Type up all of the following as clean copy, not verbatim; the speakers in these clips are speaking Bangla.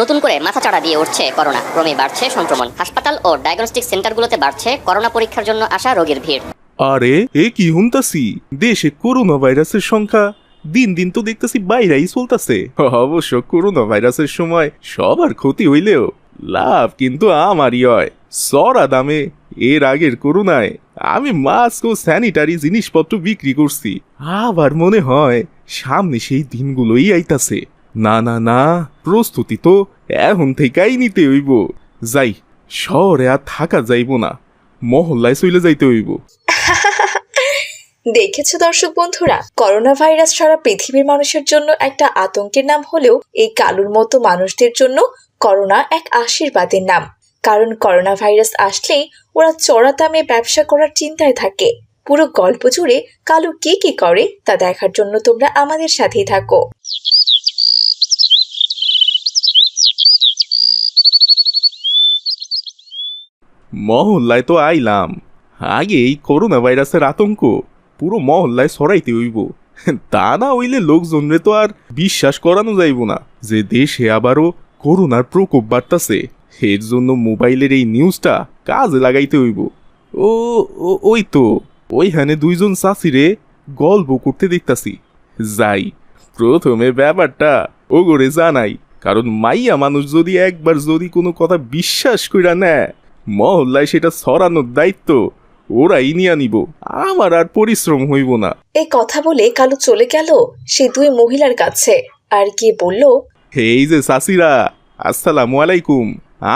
নতুন করে মাথাচাড়া দিয়ে উঠছে করোনা, ক্রমে বাড়ছে সংক্রমণ। হাসপাতাল ও ডায়াগনস্টিক সেন্টারগুলোতে বাড়ছে করোনা পরীক্ষার জন্য আসা রোগীর ভিড়। আরে এ কি হুনতাছি, দেশে করোনা ভাইরাসের সংখ্যা দিন দিন তো দেখতেছি বাইরেই চলতেছে। অবশ্য করোনা ভাইরাসের সময় সবার ক্ষতি হইলেও লাভ কিন্তু আমারই হয়। সরা দামে এর আগের করোনায় আমি মাস্ক ও স্যানিটারি জিনিসপত্র বিক্রি করছি। আবার মনে হয় সামনে সেই দিনগুলোই আইতাছে। না না না, প্রস্তুতি তো এখন থেকেই নিতে হইব। যাই, শহরে আর থাকা যাইব না, মহল্লায় চলে যাইতে হইব। দেখেছো দর্শক বন্ধুরা, করোনা ভাইরাস সারা পৃথিবীর মানুষের জন্য একটা আতঙ্কের নাম হলেও এই কালুর মতো মানুষদের জন্য করোনা এক আশীর্বাদের নাম। কারণ করোনা ভাইরাস আসলেই ওরা চড়া দামে ব্যবসা করার চিন্তায় থাকে। পুরো গল্প জুড়ে কালু কি কি করে তা দেখার জন্য তোমরা আমাদের সাথেই থাকো। মহল্লায় তো আইলাম, আগে এই করোনা ভাইরাসের আতঙ্ক পুরো মহল্লায় ছড়াইতে হইব। তা না হইলে লোকজনরে তো আর বিশ্বাস করানো যাইব না যে দেশে আবারও করোনার প্রকোপ বাড়তাছে। এর জন্য মোবাইলের এই নিউজটা কাজে লাগাইতে হইব। ও ওই তো ওইখানে দুইজন চাষিরে গল্প করতে দেখতাছি। যাই, প্রথমে ব্যাপারটা ওগরে জানাই, কারণ মাইয়া মানুষ যদি একবার যদি কোনো কথা বিশ্বাস কইরা নেয়, মহল্লায় সেটা ছড়ানোর দায়িত্ব ওরাই নিয়ে নিব, আমার আর পরিশ্রম হইব না। এই কথা বলে কালু চলে গেল সেই দুই মহিলার কাছে আর গিয়ে বলল, এই যে চাচিরা, আসসালামু আলাইকুম,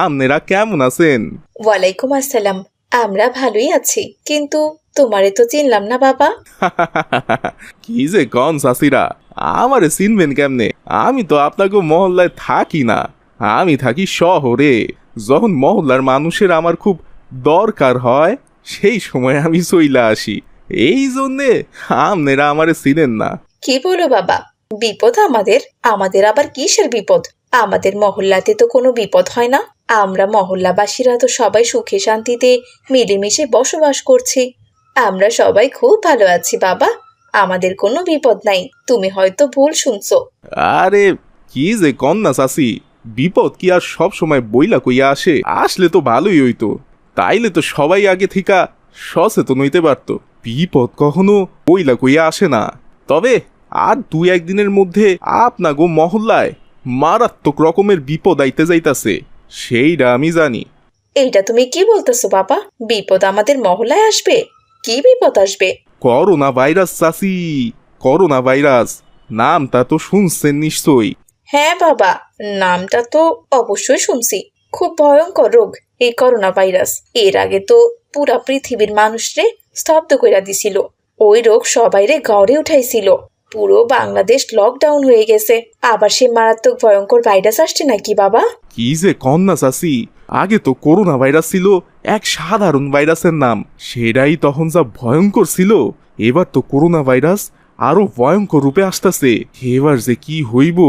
আপনারা কেমন আছেন? ওয়ালাইকুম আসসালাম, আমরা ভালোই আছি, কিন্তু তোমারে তো চিনলাম না বাবা। কি যে কন চাচিরা, আমারে চিনবেন কেমনে? আমি তো আপনাকে মহল্লায় থাকি না, আমি থাকি শহরে। যখন মহল্লার মানুষের আমার খুব দরকার হয় সেই সময় আমি চইলা আসি, এই জন্যে আপনারা আমারে চিনেন না। কি বলো বাবা, বিপদ আমাদের? আমাদের আবার কিসের বিপদ? আমাদের মহল্লাতে তো কোনো বিপদ হয় না। আমরা মহল্লাবাসীরা তো সবাই সুখে শান্তিতে মিলেমিশে বসবাস করছি। আমরা সবাই খুব ভালো আছি বাবা, আমাদের কোনো বিপদ নাই। তুমি হয়তো ভুল শুনছো। আরে কি যে কন না চাচি, বিপদ কি আর সব সময় বইলা কইয়া আসে? আসলে তো ভালোই হইতো, তাইলে তো সবাই আগে থেকে সচেতন হইতে পারতো। বিপদ কখনো বইলা কইয়া আসে না। তবে আর দুই একদিনের মধ্যে আপনাগো মহল্লায় মারাত্মক রকমের বিপদ আইতে যাইতাছে, সেইটা আমি জানি। এইটা তুমি কি বলতেছো বাবা? বিপদ আমাদের মহল্লায় আসবে? কি বিপদ আসবে? করোনা ভাইরাস চাচি, করোনা ভাইরাস নামটা তো শুনছেন নিশ্চয়ই। হ্যাঁ বাবা, নামটা তো অবশ্যই শুনছি। খুব ভয়ঙ্কর রোগ এই করোনা ভাইরাস। এর আগে তো পুরা পৃথিবীর মানুষরে স্তব্ধ কইরা দিছিল। ওই রোগ সবাইরে ঘরে উঠাইছিল। পুরো বাংলাদেশ লকডাউন হয়ে গেছে। আবার সে মারাত্মক ভয়ঙ্কর ভাইরাস আসছে নাকি বাবা? কি যে কন না চাচি, আগে তো করোনা ভাইরাস ছিল এক সাধারণ ভাইরাসের নাম, সেটাই তখন যা ভয়ঙ্কর ছিল। এবার তো করোনা ভাইরাস আরো ভয়ঙ্কর রূপে আসতেছে। এবার যে কি হইব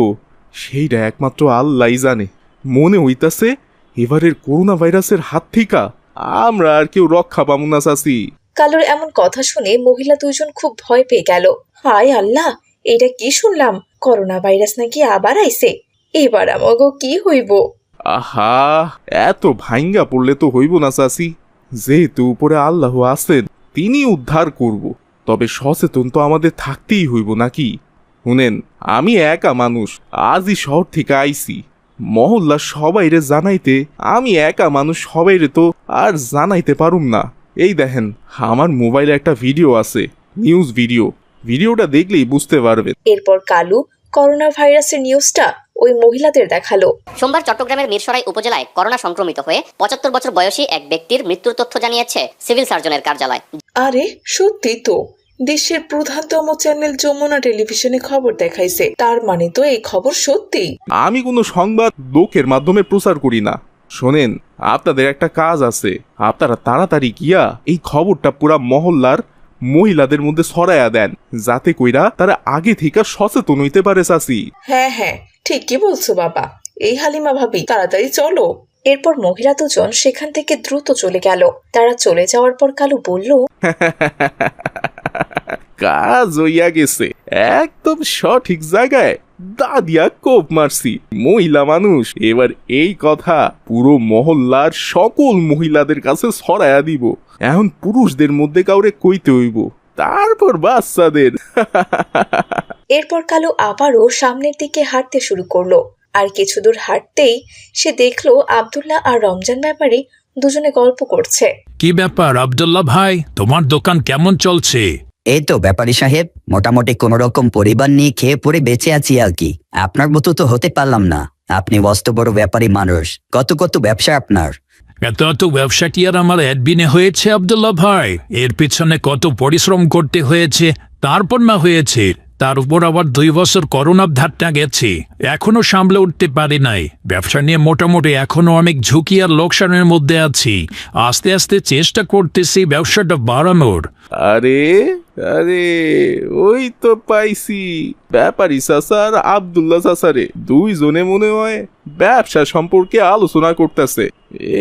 সেইটা একমাত্র আল্লাহই জানে। মনে হইতাছে এবারের করোনা ভাইরাসের হাত থেকে আমরা আর কেউ রক্ষা পাবো না চাচি। কালুর এমন কথা শুনে মহিলা দুজন খুব ভয় পেয়ে গেল। হায় আল্লাহ, এটা কি শুনলাম? করোনা ভাইরাস নাকি আবার আইছে? এবার আমাগো কি হইব? আহা, এত ভাঙ্গা পড়লে তো হইব না চাচি। যেহেতু উপরে আল্লাহ আছেন, তিনি উদ্ধার করব। তবে সচেতন তো আমাদের থাকতেই হইব নাকি? শুনেন, আমি একা মানুষ, আজই শহর থেকে আইছি। মহল্লা সবাইরে জানাইতে আমি একা মানুষ, সবাইরে তো আর জানাইতে পারুম না। এই দেখেন, আমার মোবাইলে একটা ভিডিও আছে, নিউজ ভিডিও। ভিডিওটা দেখলেই বুঝতে পারবেন। এরপর কালু করোনা ভাইরাসের নিউজটা ওই মহিলাদের দেখালো। সোমবার চট্টগ্রামের মিরসরাই উপজেলায় করোনা সংক্রমিত হয়ে ৭৫ বছর বয়সী এক ব্যক্তির মৃত্যুর তথ্য জানিয়েছে সিভিল সার্জনের কার্যালয়। আরে সত্যি তো, দেশের প্রধানতম চ্যানেল যমুনা টেলিভিশনে খবর দেখাইছে। তার মানে তো এই খবর সত্যি। আমি কোনো সংবাদ লোকের মাধ্যমে প্রচার করি না। শোনেন, আপনাদের একটা কাজ আছে, আপনারা তাড়াতাড়ি গিয়া এই খবরটা পুরা মহল্লার মহিলাদের মধ্যে ছড়াইয়া দেন, যাতে কইরা তারা আগে থেকে সচেতন হইতে পারে চাচি। হ্যাঁ হ্যাঁ, ঠিকই বলছো বাবা। এই হালিমা ভাবি, তাড়াতাড়ি চলো। এরপর মহিলা দুজন সেখান থেকে দ্রুত চলে গেল। তারা চলে যাওয়ার পর কালু বলল, কাজ হইয়া গেছে, একদম সঠিক জায়গায় দাদিয়া কোপ মারছি। মহিলা মানুষ, এবার এই কথা পুরো মহল্লার সকল মহিলাদের কাছে ছড়ায়া দিব। এখন পুরুষদের মধ্যে কাউরে কইতে হইব, তারপর বাচ্চাদের। এরপর কালু আবারও সামনের দিকে হাঁটতে শুরু করলো। আর কিছু দূর হাঁটতেই সে দেখলো আব্দুল্লাহ আর রমজান ব্যাপারী দুজনে গল্প করছে। কি ব্যাপার আব্দুল্লাহ ভাই, তোমার দোকান কেমন চলছে? এই তো ব্যাপারী সাহেব, মোটামুটি কোন রকম পরিবার নিয়ে খেয়ে পরে বেঁচে আছি আর কি। আপনার মতো তো হতে পারলাম না। আপনি মস্ত বড় ব্যাপারী মানুষ, কত কত ব্যবসা আপনার। এত ব্যবসা কি আর আমার অ্যাডমিনে হয়েছে আব্দুল্লাহ ভাই? এর পিছনে কত পরিশ্রম করতে হয়েছে, তারপর না হয়েছে। তার উপর আবার 2 বছর করোনার ধারটা গেছে, এখনো সামলে উঠতে পারি নাই। ব্যবসা নিয়ে মোটামুটি এখনো অনেক ঝুঁকি আর লোকসানের মধ্যে আছি। আস্তে আস্তে চেষ্টা করতেছি ব্যবসাটা বাড়ানোর। আরে আরে, ওই তো পাইছি, ব্যাপারী চাচা আর আব্দুল্লাহ চাচারে দুইজনে মনে হয় ব্যবসা সম্পর্কে আলোচনা করতেছে।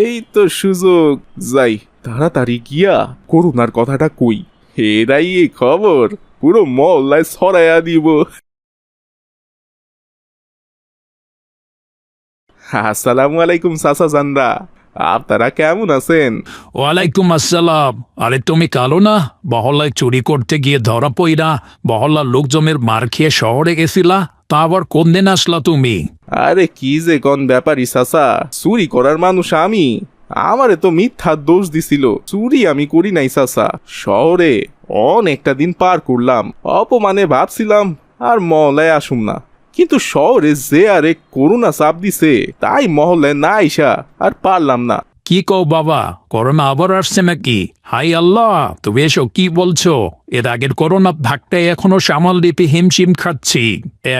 এই তো সুযোগ, যাই তাড়াতাড়ি গিয়া করোনার কথাটা কই। এরাই এই খবর পুরো মহল্লায় ছড়াইয়া দিব। আসসালামু আলাইকুম চাচা জানরা, আপনারা কেমন আছেন? ওয়ালাইকুম আসসালাম। আরে তুমি কালো না, মহল্লায় চুরি করতে গিয়ে ধরা পইরা মহল্লার লোকজমের মার খেয়ে শহরে গেছিলা, তা আবার কোন দিন আসলা তুমি? আরে কি যে কোন ব্যাপারী চাচা, চুরি করার মানুষ আমি? আমারে তো মিথ্যা দোষ দিছিল, চুরি আমি করি নাই চাচা। শহরে অনেকটা দিন পার করলাম, অপমানে ভাবছিলাম আর মহল্লায় আসুম না, কিন্তু শহরে যে আরে করোনা চাপ দিছে, তাই মহল্লায় না আইসা আর পারলাম না। কি কও বাবা, করোনা আবার আসছে নাকি? হাই আল্লাহ, তুমি এসব কি বলছো? এর আগের করোনা ভাগটাই এখনো সামাল দিতে হিমশিম খাচ্ছি।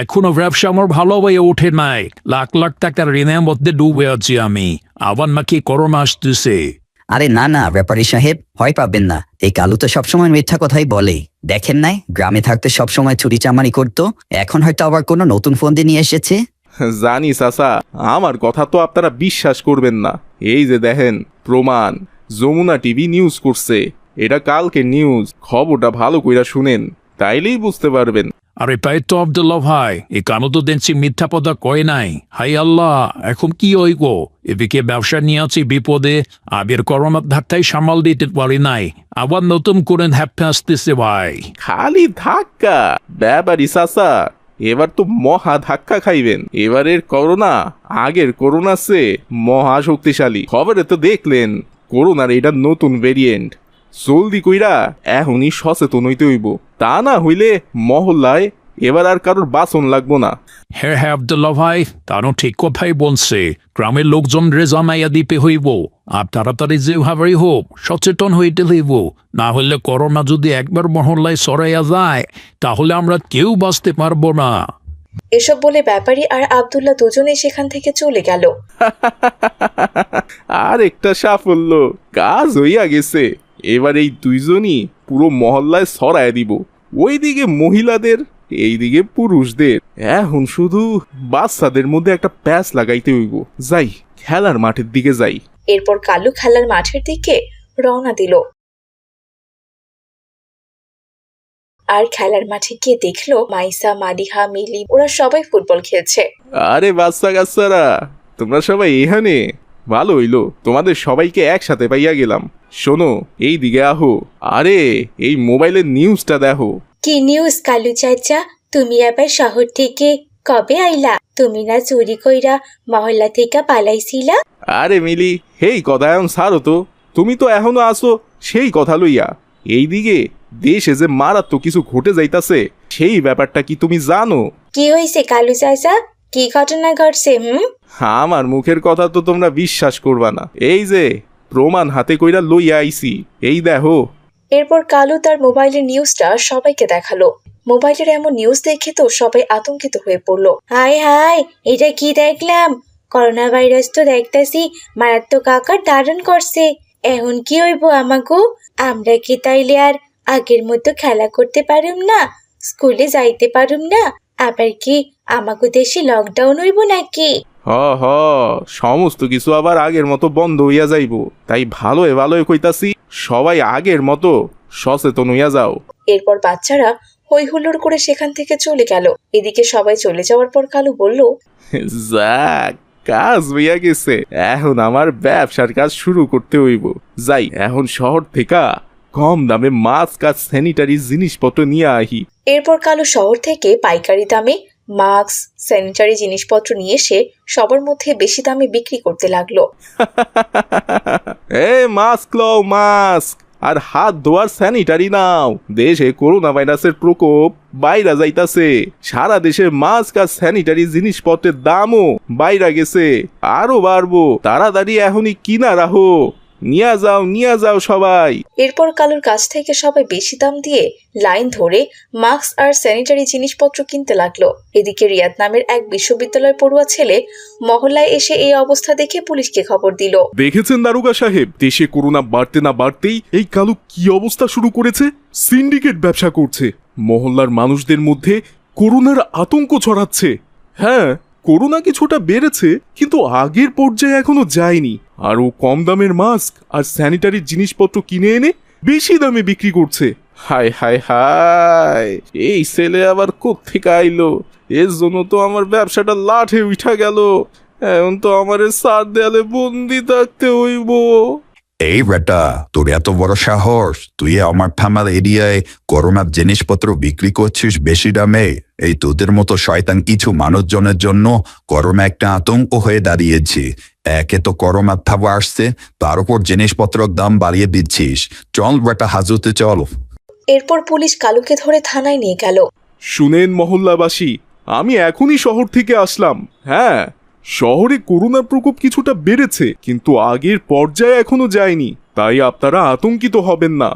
এখনো ব্যবসা আমার ভালো হয়ে ওঠে নাই, লাখ লাখ টাকার ঋণের মধ্যে ডুবে আছি আমি, আবার নাকি করোনা আসতেছে। আরে না না ব্যাপারী সাহেব, ভয় পাবেন না। এই কালু তো সবসময় মিথ্যা কথাই বলে। দেখেন নাই, গ্রামে থাকতে সবসময় চুরি চামারি করতো, এখন হয়তো আবার কোনো নতুন ফোন দিয়ে নিয়ে এসেছে। জানি চাচা, আমার কথা তো আপনারা বিশ্বাস করবেন না। এই যে দেখেন প্রমাণ, যমুনা টিভি নিউজ করছে, এটা কালকে নিউজ। খবরটা ভালো কইরা শুনেন, তাইলেই বুঝতে পারবেন। আরে তাই তো আব্দুল্লাহ ভাই, এই কানো তো দেখছি মিথ্যা কথা কয় নাই। হাই আল্লাহ, এখন কি হইব? এদিকে ব্যবসা নিয়ে আছি বিপদে, আবির করোনার ধাক্কায় সামাল দিতে পারি নাই, আবার নতুন করে হ্যাপে আসতেছে ভাই। খালি ধাক্কা ব্যাপারী চাচা, এবার তো মহা ধাক্কা খাইবেন। এবারের করোনা আগের করোনা সে মহা শক্তিশালী। খবরে তো দেখলেন করোনার এটা নতুন ভেরিয়েন্ট। জলদি কইরা এখনই সচেতন হইতে হইব, তা না হইলে মহল্লায় এবার আর কারোর বাসন লাগবো না। হ্যাঁ হ্যাঁ আব্দুল্লাহ ভাই, তারও ঠিক কথাই বলছে। গ্রামের লোকজন রে জামাইয়া দিতে হইব, আর তাড়াতাড়ি যেভাবেই হোক সচেতন হইতে হইব। না হলে করোনা যদি একবার মহল্লায় ছড়াইয়া যায়, তাহলে আমরা কেউ বাঁচতে পারবো না। এসব বলে ব্যাপারী আর আব্দুল্লাহ দুজনেই সেখান থেকে চলে গেল। আর একটা সাফল্য, কাজ হইয়া গেছে। এবার এই দুইজনই পুরো মহল্লায় ছড়ায় দিব, ওইদিকে মহিলাদের, এইদিকে পুরুষদের। এখন শুধু বাচ্চাদের মধ্যে একটা প্যাচ লাগাইতে হইব। যাই খেলার মাঠের দিকে যাই। এরপর কালু খেলার মাঠের দিকে রওনা দিল। আর খেলার মাঠে গিয়ে দেখলো মাইসা, মালিহা, মিলি ওরা সবাই ফুটবল খেলছে। আরে বাচ্চা কাচ্চারা, তোমরা সবাই এখানে? ভালো হইলো, তোমাদের সবাইকে একসাথে পাইয়া গেলাম। শোনো, এই দিকে আহো, আরে এই মোবাইলের নিউজটা দেখো। কি নিউজ কালু চাচা? তুমি আবার শহর থেকে কবে আইলা? তুমি না চুরি কইরা মহল্লা থেকে পালাইছিলা? আরে মিলি, হেই কথা এখন ছাড়ো তো, তুমি তো এখনো আসো সেই কথা লইয়া। এইদিকে দেশে যে মারাত্মক কিছু ঘটে যাইতাছে, সেই ব্যাপারটা কি তুমি জানো? কি হয়েছে কালু চাচা? কি ঘটনা ঘটছে? আমার মুখের কথা তো তোমরা বিশ্বাস করবা না। এই যে প্রমাণ হাতে কইরা লইয়া আইছি, এই দেখো। এরপর কালু তার মোবাইলের নিউজটা সবাইকে দেখালো। মোবাইলের এমন নিউজ দেখে তো সবাই আতঙ্কিত হয়ে পড়লো। হাই হাই, এটা কি দেখলাম? করোনা ভাইরাস তো দেখতাছি মারাত্মক আকার ধারণ করছে। এখন কি হইব আমাগো? আমরা কি তাইলে আর আগের মতো খেলা করতে পারুম না? স্কুলে যাইতে পারুম না? আবার কি আমাগো দেশে লকডাউন হইব নাকি? হ হ, সমস্ত কিছু আবার আগের মতো বন্ধ হইয়া যাইব। তাই ভালোই কইতাছি, সবাই আগের মতো সচেতন হইয়া যাও। এরপর বাচ্চারা হই হুল্লোড় করে সেখান থেকে চলে গেল। এদিকে সবাই চলে যাওয়ার পর কালু বলল, যাক, কাজ হইয়া গেছে। এখন আমার ব্যবসার কাজ শুরু করতে হইব। যাই, এখন শহর থেকে কম দামে মাছ কাজ স্যানিটারি জিনিসপত্র নিয়ে আহি। এরপর কালু শহর থেকে পাইকারি দামে মাস্ক, স্যানিটারি জিনিসপত্র নিয়ে এসে সবার মধ্যে বেশি দামে বিক্রি করতে লাগলো। এ মাস্ক লও, মাস্ক আর হাত ধোয়ার স্যানিটারি নাও। দেশে করোনা ভাইরাসের প্রকোপ বাইরা যাইতাছে। সারা দেশে মাস্ক আর স্যানিটারি জিনিসপত্রের দামও বাইরা গেছে, আরো বাড়বো। তাড়াতাড়ি এখনই কিনা রাখো, নিয়া যাও সবাই। এরপর কালুর কাছ থেকে সবাই বেশি দাম দিয়ে লাইন ধরে মাস্ক আর স্যানিটারি জিনিসপত্র কিনতে লাগলো। এদিকে রিয়াদ নামের এক বিশ্ববিদ্যালয় পড়ুয়া ছেলে মহল্লায় এসে এই অবস্থা দেখে পুলিশকে খবর দিল। দেখেছেন দারোগা সাহেব, দেশে করোনা বাড়তে না বাড়তেই এই কালু কি অবস্থা শুরু করেছে। সিন্ডিকেট ব্যবসা করছে, মহল্লার মানুষদের মধ্যে করোনার আতঙ্ক ছড়াচ্ছে। হ্যাঁ, করোনা কিছুটা বেড়েছে, কিন্তু আগের পর্যায়ে এখনো যায়নি। আরও কম দামের মাস্ক আর স্যানিটারি জিনিসপত্র কিনে এনে বেশি দামে বিক্রি করছে। হায় হায় হায়, এই ছেলে আবার কোত্থেকে আইলো? এর জন্য তো আমার ব্যবসাটা লাঠে উঠা গেল। এখন তো আমার সার দেয়ালে বন্দি থাকতে হইব। এই বেটা, তোর এত বড় সাহস, তুই আমার ফার্মার এরিয়ায় করোনার জিনিসপত্র বিক্রি করছিস বেশি দামে। এই তোদের মতো শয়তান কিছু মানুষজনের জন্য করোনা একটা আতঙ্ক হয়ে দাঁড়িয়েছে। একে তো করোনার থাবা আসছে, তার উপর জিনিসপত্রের দাম বাড়িয়ে দিচ্ছিস। চল বেটা, হাজতে চল। এরপর পুলিশ কালুকে ধরে থানায় নিয়ে গেল। শুনেন মহল্লাবাসী, আমি এখনই শহর থেকে আসলাম। হ্যাঁ, শহরে করোনার প্রকোপ কিছুটা বেড়েছে, কিন্তু আগের পর্যায়ে এখনো যায়নি। তাই আপনারা আতঙ্কিত হবেন না।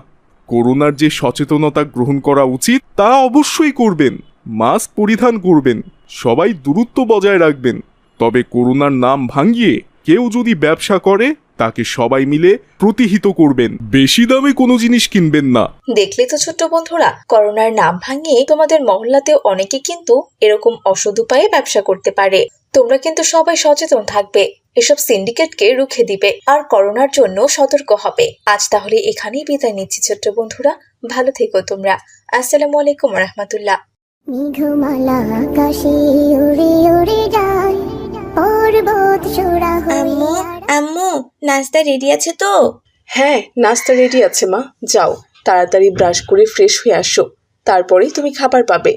করোনার যে সচেতনতা গ্রহণ করা উচিত তা অবশ্যই করবেন। মাস্ক পরিধান করবেন, সবাই দূরত্ব বজায় রাখবেন। তবে করোনার নাম ভাঙিয়ে কেউ যদি ব্যবসা করে তাকে সবাই মিলে প্রতিহিত করবেন। বেশি দামে কোনো জিনিস কিনবেন না। দেখলে তো ছোট্ট বন্ধুরা, করোনার নাম ভাঙিয়ে তোমাদের মহল্লাতেও অনেকে কিন্তু এরকম অসৎ উপায়ে ব্যবসা করতে পারে। তোমরা কিন্তু সবাই সচেতন থাকবে, এসব সিন্ডিকেটকে রুখে দিবে আর করোনার জন্য সতর্ক হবে। আজ তাহলে এখানেই বিদায় নিচ্ছি ছোট্ট বন্ধুরা, ভালো থেকো তোমরা। আসসালামু আলাইকুম রহমতুল্লাহ। মেঘমালা আকাশে উড়ে উড়ে যায়, পর্বত চূড়া আম্মু আম্মু নাস্তা রেডি আছে তো? হ্যাঁ, নাস্তা রেডি আছে মা। যাও, তাড়াতাড়ি ব্রাশ করে ফ্রেশ হয়ে আসো, তারপরেই তুমি খাবার পাবে।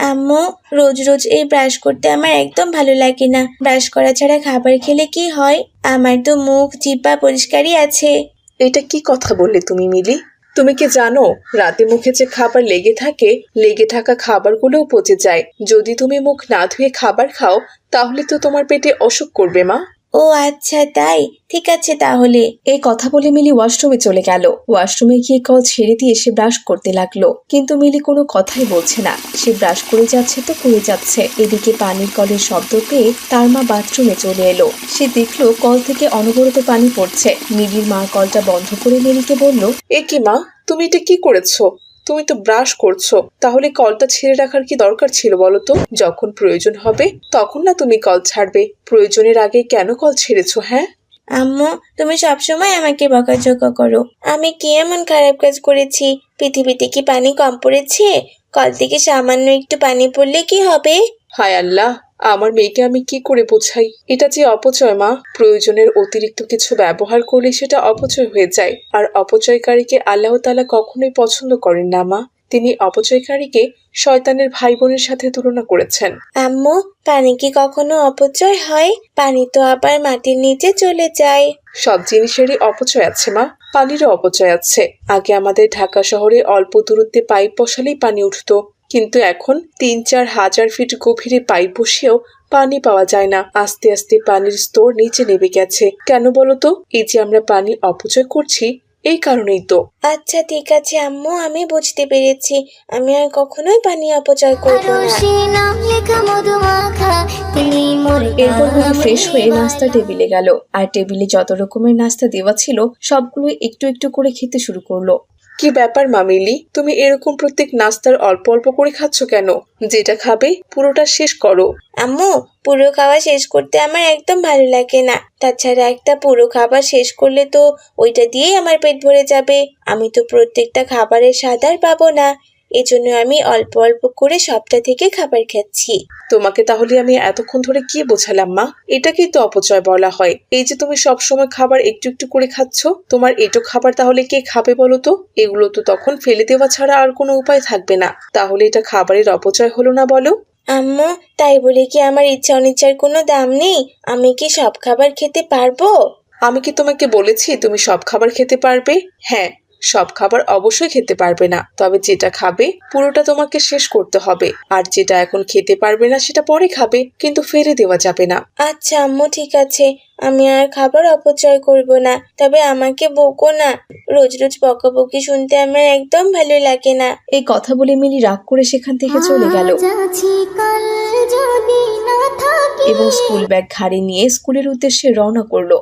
আম্মু, রোজ রোজ এই ব্রাশ করতে আমার একদম ভালো লাগে না। ব্রাশ করা ছাড়া খাবার খেলে কি হয়? আমার তো মুখ জিহ্বা পরিষ্কারই আছে। এটা কি কথা বললে তুমি মিলি? তুমি কি জানো, রাতে মুখে যে খাবার লেগে থাকা খাবারগুলোও পচে যায়। যদি তুমি মুখ না ধুয়ে খাবার খাও তাহলে তো তোমার পেটে অসুখ করবে মা। ও আচ্ছা, তাই, ঠিক আছে তাহলে। এই কথা বলে মিলি ওয়াশরুমে চলে গেল। ওয়াশরুমে গিয়ে কল ছেড়ে দিয়ে সে ব্রাশ করতে লাগলো, কিন্তু মিলি কোনো কথাই বলছে না। সে ব্রাশ করে যাচ্ছে তো করে যাচ্ছে। এদিকে পানির কলের শব্দ পেয়ে তার মা বাথরুমে চলে এলো। সে দেখলো কল থেকে অনবরত পানি পড়ছে। মিলির মা কলটা বন্ধ করে মিলিকে বলল, এ কি মা, তুমি এটা কি করেছো? তুমি তো ব্রাশ করছো, তাহলে কলটা ছেড়ে রাখার কি দরকার ছিল বলো তো? যখন প্রয়োজন হবে তখন না তুমি কল ছাড়বে, প্রয়োজনের আগে কেন কল ছেড়েছো? হ্যাঁ আম্মু, তুমি সবসময় আমাকে বকাঝকা করো। আমি কি এমন খারাপ কাজ করেছি? পৃথিবীতে কি পানি কম পড়েছে? কল থেকে সামান্য একটু পানি পড়লে কি হবে? হায় আল্লাহ, আমার মেয়েকে আমি কি করে বোঝাই? এটা যে অপচয় মা। প্রয়োজনের অতিরিক্ত কিছু ব্যবহার করলে সেটা অপচয় হয়ে যায়, আর অপচয়কারীকে আল্লাহ তাআলা কখনোই পছন্দ করেন না মা। তিনি অপচয়কারীকে শয়তানের ভাই বোনের সাথে তুলনা করেছেন। আম্মু, পানি কি কখনো অপচয় হয়? পানি তো আবার মাটির নিচে চলে যায়। সব জিনিসেরই অপচয় আছে মা, পানিরও অপচয় আছে। আগে আমাদের ঢাকা শহরে অল্প দূরত্বে পাইপ বসালেই পানি উঠতো, কিন্তু এখন ৩-৪ হাজার ফিট গভীরে পাইপ বসিয়েও পানি পাওয়া যায় না। আস্তে আস্তে পানির স্তর নিচে নেমে গেছে। কেন বলতো? এই যে আমরা পানি অপচয় করছি, এই কারণেই তো। আচ্ছা ঠিক আছে আম্মু, আমি বুঝতে পেরেছি। আমি আর কখনোই পানি অপচয় করব না। এরপর মিলি ফ্রেশ হয়ে নাস্তা টেবিলে গেল, আর টেবিলে যত রকমের নাস্তা দেওয়া ছিল সবগুলো একটু একটু করে খেতে শুরু করলো। কি ব্যাপার মামিলি, তুমি এরকম প্রত্যেক নাস্তার অল্প অল্প করে খাচ্ছ কেন? যেটা খাবে পুরোটা শেষ করো। আম্মু, পুরো খাওয়া শেষ করতে আমার একদম ভালো লাগে না। তাছাড়া একটা পুরো খাবার শেষ করলে তো ওইটা দিয়েই আমার পেট ভরে যাবে। আমি তো প্রত্যেকটা খাবারের স্বাদ আর পাবো না। এজন্য আমি অল্প অল্প করে সবটা থেকে খাবার খাচ্ছি। তোমাকে তাহলে আমি এতক্ষণ ধরে কি বোঝালাম মা? এটাকেই তো অপচয় বলা হয়। এই যে তুমি সব সময় খাবার একটু একটু করে খাচ্ছ, তোমার এটো খাবার তাহলে কে খাবে বলো তো? এগুলো তো তখন ফেলে দেওয়া ছাড়া আর কোনো উপায় থাকবে না। তাহলে এটা খাবারের অপচয় হলো না বলো? আম্মু, তাই বলে কি আমার ইচ্ছা অনিচ্ছার কোনো দাম নেই? আমি কি সব খাবার খেতে পারবো? আমি কি তোমাকে বলেছি তুমি সব খাবার খেতে পারবে? হ্যাঁ, সব খাবার অবশ্যই খেতে পারবে না, তবে যেটা খাবে পুরোটা তোমাকে শেষ করতে হবে। আর যেটা এখন খেতে পারবে না সেটা পরে খাবে, কিন্তু ফেলে দেওয়া যাবে না। আচ্ছা আম্মু, ঠিক আছে, আমি আর খাবার অপচয় করব না। তবে আমাকে বকো না, রোজ রোজ বকাবকি শুনতে আমার একদম ভালো লাগে না। এই কথা বলে মিলি রাগ করে সেখান থেকে চলে গেল এবং স্কুল ব্যাগ ঘাড়ে নিয়ে স্কুলের উদ্দেশ্যে রওনা করলো।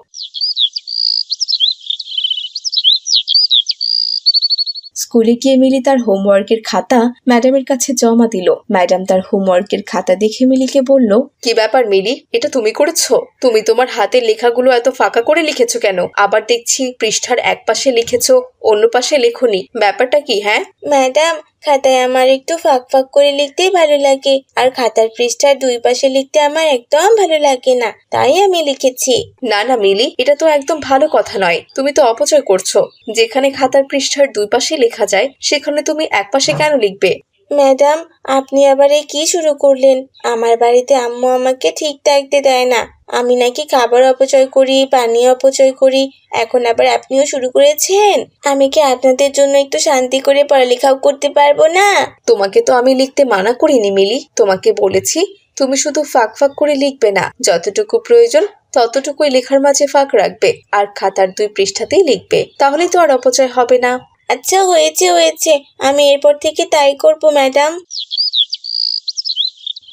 স্কুলে গিয়ে মিলি তার হোমওয়ার্কের খাতা ম্যাডামের কাছে জমা দিল। ম্যাডাম তার হোমওয়ার্কের খাতা দেখে মিলিকে বলল, কি ব্যাপার মিলি, এটা তুমি করেছো? তুমি তোমার হাতের লেখাগুলো এত ফাঁকা করে লিখেছো কেন? আবার দেখছি পৃষ্ঠার এক পাশে লিখেছো, অন্য পাশে লেখোনি, ব্যাপারটা কি? হ্যাঁ ম্যাডাম, খাতায় আমার একটু ফাঁক ফাঁক করে লিখতেই ভালো লাগে, আর খাতার পৃষ্ঠার দুই পাশে লিখতে আমার একদম ভালো লাগে না, তাই আমি লিখেছি। না না মিলি, এটা তো একদম ভালো কথা নয়। তুমি তো অপচয় করছো। যেখানে খাতার পৃষ্ঠার দুই পাশে লেখা যায় সেখানে তুমি এক পাশে কেন লিখবে? ম্যাডাম, আপনি আবার এই কি শুরু করলেন? আমার বাড়িতে আম্মু আমাকে ঠিক থাকতে দেয় না। আমি নাকি খাবার অপচয় করি, পানি অপচয় করি। এখন আবার আপনিও শুরু করেছেন। আমি কি আপনাদের জন্য একটু শান্তি করে পড়ালেখাও করতে পারবো না? তোমাকে তো আমি লিখতে মানা করিনি মিলি, তোমাকে বলেছি তুমি শুধু ফাঁক ফাঁক করে লিখবে না, যতটুকু প্রয়োজন ততটুকুই লেখার মাঝে ফাঁক রাখবে, আর খাতার দুই পৃষ্ঠাতেই লিখবে, তাহলে তো আর অপচয় হবে না। আচ্ছা, হয়েছে, আমি এরপর থেকে তাই করব ম্যাডাম।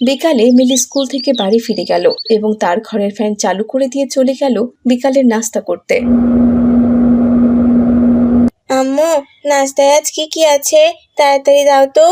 বিকালে মিলি স্কুল থেকে বাড়ি ফিরে গেল এবং তার ঘরের ফ্যান চালু করে দিয়ে চলে গেল বিকালের নাস্তা করতে। আম্মু, নাস্তায় আজ কি আছে? তাড়াতাড়ি দাও তো।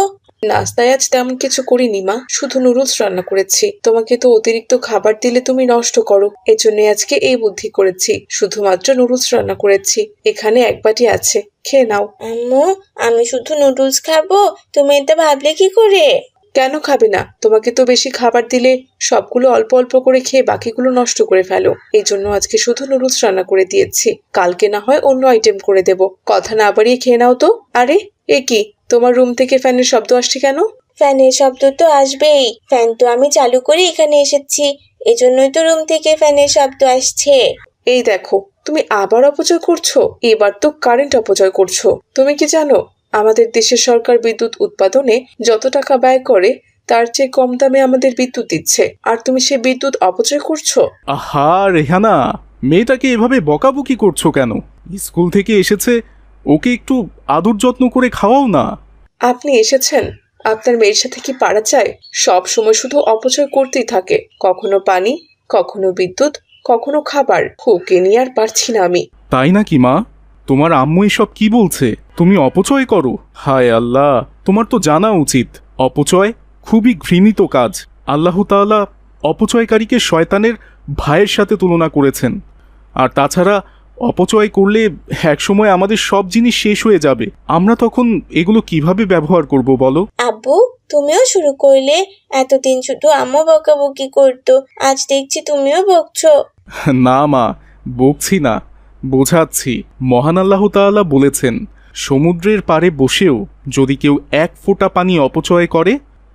নাস্তায় আজ তেমন কিছু করিনি মা, শুধু নুডলস রান্না করেছি। তোমাকে তো অতিরিক্ত খাবার দিলে তুমি নষ্ট করো, এজন্য আজকে এই বুদ্ধি করেছি, শুধুমাত্র নুডলস রান্না করেছি। এখানে এক বাটি আছে, খেয়ে নাও। আম্মু, আমি শুধু নুডলস খাবো? তুমি এটা ভাবলে কি করে? কেন খাবে না? তোমাকে তো বেশি খাবার দিলে সবগুলো অল্প অল্প করে খেয়ে বাকিগুলো নষ্ট করে ফেলো। এই জন্য আজকে শুধু নুডলস রান্না করে দিয়েছি, কালকে না হয় অন্য আইটেম করে দেব। কথা না বাড়িয়ে খেয়ে নাও তো। আরে এ কি, তোমার রুম থেকে ফ্যানের শব্দ আসছে কেন? ফ্যানের শব্দ তো আসবেই, ফ্যান তো আমি চালু করে এখানে এসেছি, এজন্যই তো রুম থেকে ফ্যানের শব্দ আসছে। এই দেখো, তুমি আবার অপচয় করছো। এবার তো কারেন্ট অপচয় করছো। তুমি কি জানো আমাদের দেশের সরকার বিদ্যুৎ উৎপাদনে যত টাকা ব্যয় করে তার চেয়ে কম দামে আমাদের বিদ্যুৎ দিচ্ছে, আর তুমি সে বিদ্যুৎ অপচয় করছো? আহা রেহানা, মেয়েটাকে এভাবে বকাবকি করছো কেন? স্কুল থেকে এসেছে, ওকে একটু আদর যত্ন করে খাওয়াও না। আপনি এসেছেন, আপনার মেয়ের সাথে কি পারা চায়? সব সময় শুধু অপচয় করতেই থাকে, কখনো পানি, কখনো বিদ্যুৎ, কখনো খাবার। ওকে নিয়ে আর পারছি না আমি। তাই নাকি মা? তোমার আম্মু এসব কি বলছে? তুমি অপচয় করো? হায় আল্লাহ, তোমার তো জানা উচিত অপচয় খুবই ঘৃণিত কাজ। আল্লাহ তাআলা অপচয়কারীকে শয়তানের ভাইয়ের সাথে তুলনা করেছেন। আর তাছাড়া অপচয় করলে একসময় আমাদের সব জিনিস শেষ হয়ে যাবে, আমরা তখন এগুলো কিভাবে ব্যবহার করব বলো? আব্বু, তুমিও শুরু করলে? এতদিন শুধু আম্মু বকাবকি করতো, আজ দেখছি তুমিও বকছো। না মা, বকছি না, বোঝাচ্ছি। মহান আল্লাহ তাআলা বলেছেন, সমুদ্রের পাড়ে বসেও যদি কেউ এক ফোঁটা পানি অপচয় করে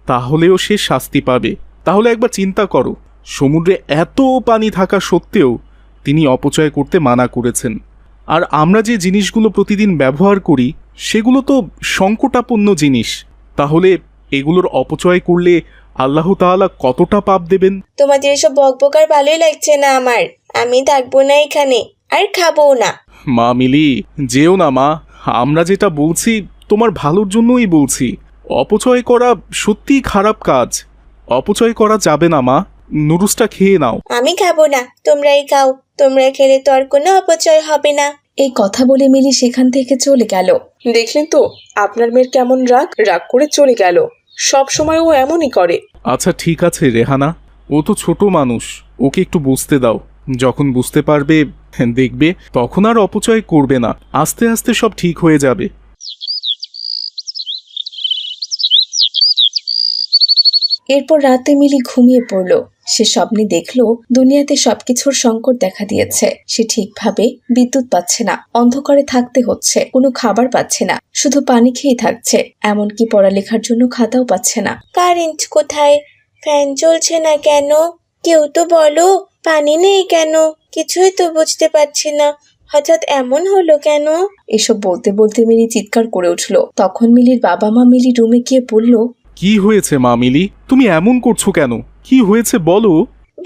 তাহলেও সে শাস্তি পাবে। তাহলে একবার চিন্তা করো, সমুদ্রে এত পানি থাকা সত্ত্বেও তিনি অপচয় করতে মানা করেছেন। আর আমরা যে জিনিসগুলো প্রতিদিন ব্যবহার করি সেগুলো তো সংকটাপন্ন জিনিস, তাহলে এগুলোর অপচয় করলে আল্লাহ তাআলা কতটা পাপ দেবেন। তোমাদের এসব বকবক আর ভালোই লাগছে না আমার, আমি থাকবো না এখানে, আর খাবো না। মা মিলি, যেও না মা, আমরা যেটা বলছি তোমার ভালোর জন্যই বলছি। অপচয় করা সত্যিই খারাপ কাজ, অপচয় করা যাবে না মা। নুডলসটা খেয়ে নাও। আমি খাবো না, তোমরাই খাও, তোমরা খেলে তো আর কোনো অপচয় হবে না। এই কথা বলে মিলি সেখান থেকে চলে গেল। দেখলেন তো আপনার মেয়ের কেমন রাগ করে চলে গেল। সব সময় ও এমনই করে। আচ্ছা ঠিক আছে রেহানা, ও তো ছোট মানুষ, ওকে একটু বুঝতে দাও। যখন বুঝতে পারবে, দেখবে, তখন আর অপচয় করবে না। আস্তে আস্তে সব ঠিক হয়ে যাবে। এরপর রাতে মিলি ঘুমিয়ে পড়ল। সে স্বপ্নে দেখলো দুনিয়াতে সবকিছুর সংকট দেখা দিয়েছে। সে ঠিকভাবে বিদ্যুৎ পাচ্ছে না, অন্ধকারে থাকতে হচ্ছে, কোনো খাবার পাচ্ছে না, শুধু পানি খেয়ে থাকছে, এমনকি পড়ালেখার জন্য খাতাও পাচ্ছে না। কারেন্ট কোথায়? ফ্যান চলছে না কেন? কেউ তো বলো, পানি নেই কেন? কিছুই তো বুঝতে পারছি না, হঠাৎ এমন হলো কেন? এসব বলতে বলতে মিলি চিৎকার করে উঠল। তখন মিলির বাবা মা মিলি রুমে গিয়ে বলল, কি হয়েছে মা মিলি? তুমি এমন করছো কেন? কি হয়েছে বলো?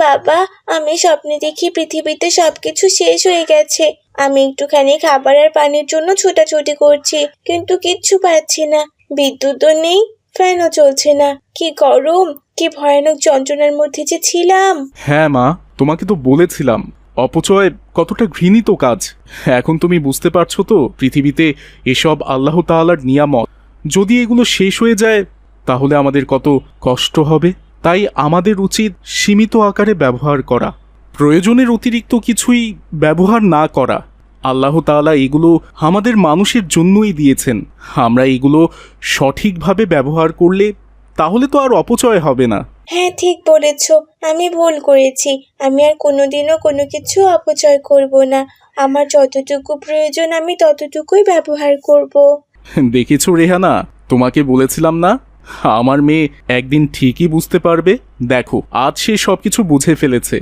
বাবা, আমি স্বপ্নে দেখি পৃথিবীতে সবকিছু শেষ হয়ে গেছে। আমি একটুখানি খাবার আর পানির জন্য ছোটাছুটি করছি, কিন্তু কিচ্ছু পাচ্ছি না। বিদ্যুৎও নেই, ফ্যানও চলছে না। কি গরম, কি ভয়ানক যন্ত্রণার মধ্যে যে ছিলাম। হ্যাঁ মা, তোমাকে তো বলেছিলাম অপচয় কতটা ঘৃণিত কাজ। এখন তুমি বুঝতে পারছো তো পৃথিবীতে এসব আল্লাহ তাআলার নিয়ামত। যদি এগুলো শেষ হয়ে যায় তাহলে আমাদের কত কষ্ট হবে। তাই আমাদের উচিত সীমিত আকারে ব্যবহার করা, প্রয়োজনের অতিরিক্ত কিছুই ব্যবহার না করা। আল্লাহ তাআলা এগুলো আমাদের মানুষের জন্যই দিয়েছেন। আমরা এগুলো সঠিকভাবে ব্যবহার করলে তাহলে তো আর অপচয় হবে না। হ্যাঁ, ঠিক বলেছ, আমি ভুল করেছি। আমি আর কোনোদিনও কোনো কিছু অপচয় করব না। আমার যতটুকু প্রয়োজন আমি ততটুকুই ব্যবহার করব। দেখেছো রেহানা, তোমাকে বলেছিলাম না আমার মেয়ে একদিন ঠিকই বুঝতে পারবে। দেখো আজ সে সবকিছু বুঝে ফেলেছে।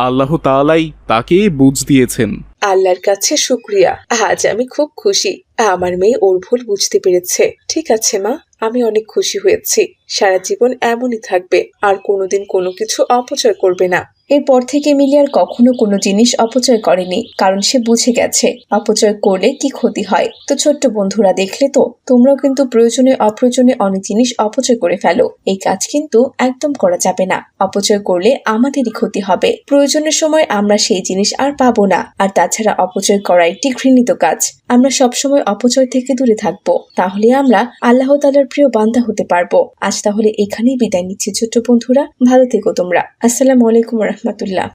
আল্লাহ তাআলাই তাকে বুঝ দিয়েছেন। আল্লাহর কাছে শুক্রিয়া, আজ আমি খুব খুশি। আমার মেয়ে ওর ভুল বুঝতে পেরেছে। ঠিক আছে মা, আমি অনেক খুশি হয়েছি। সারা জীবন এমনই থাকবে, আর কোনোদিন কোনো কিছু অপচয় করবে না। এরপর থেকে মিলি আর কখনো কোনো জিনিস অপচয় করেনি, কারণ সে বুঝে গেছে অপচয় করলে কি ক্ষতি হয়। তো ছোট্ট বন্ধুরা, দেখলে তো, তোমরাও কিন্তু প্রয়োজনে অপ্রয়োজনে অনেক জিনিস অপচয় করে ফেলো। এই কাজ কিন্তু একদম করা যাবে না। অপচয় করলে আমাদেরই ক্ষতি হবে। প্রয়োজনের সময় আমরা সেই জিনিস আর পাবো না। আর তাছাড়া অপচয় করা একটি ঘৃণিত কাজ। আমরা সবসময় অপচয় থেকে দূরে থাকবো, তাহলে আমরা আল্লাহ তাআলার প্রিয় বান্দা হতে পারবো। আজ তাহলে এখানেই বিদায় নিচ্ছি ছোট্ট বন্ধুরা, ভালো থেকো তোমরা। আসসালামু আলাইকুম রাহমাতুল্লাহ।